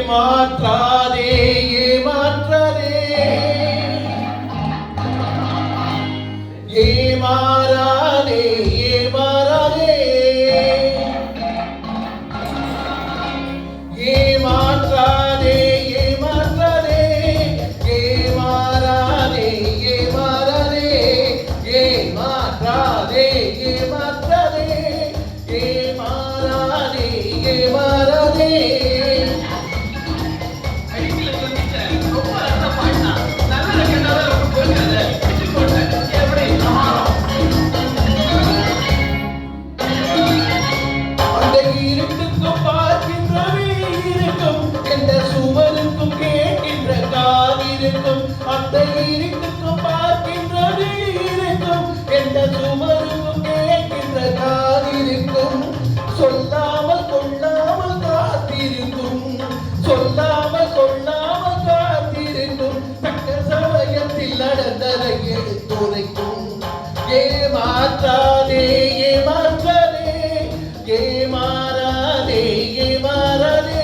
ஏமாற்றாதே ஏமாற்றாதே ஏமாறாதே ஏமாறாதே ஏமாற்றாதே ஏமாற்றாதே ஏமாறாதே ஏமாறாதே ஏமாற்றாதே ஏமாற்றாதே ஏமாறாதே ஏமாறாதே. அந்த இருட்டுக்கும் பார்க்கின்றது இருக்கும் என்ற சுமருக்கும் கேட்கின்ற காதிருக்கும் சொல்லாமல் கொள்ளாமல் காத்திருக்கும் சொல்லாமல் கொள்ளாமல் காத்திருக்கும் தக்க சமயத்தில் நடந்ததை எடுத்துரைக்கும் ஏமாற்றாதே ஏமாற்றாதே ஏமாறாதே ஏமாறாதே.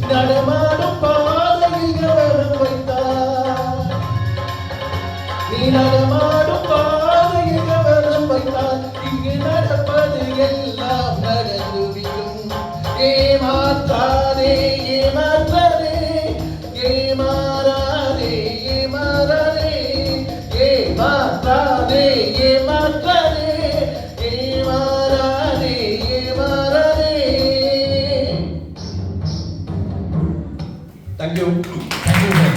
நடமாடும் பாதையில் கவனம் வைத்தார் நீ நடமாடும் பாதையில் கவனம் வைத்தார் இங்கு நடப்பது எல்லாம் நடந்துவிடும் ஏமாற்றாதே ஏமாற்றாதே ஏமாறாதே ஏமாறாதே ஏமாற்றாதே ஏமாற்றாதே ஏமாறாதே ஏமாறாதே. Thank you. Thank you.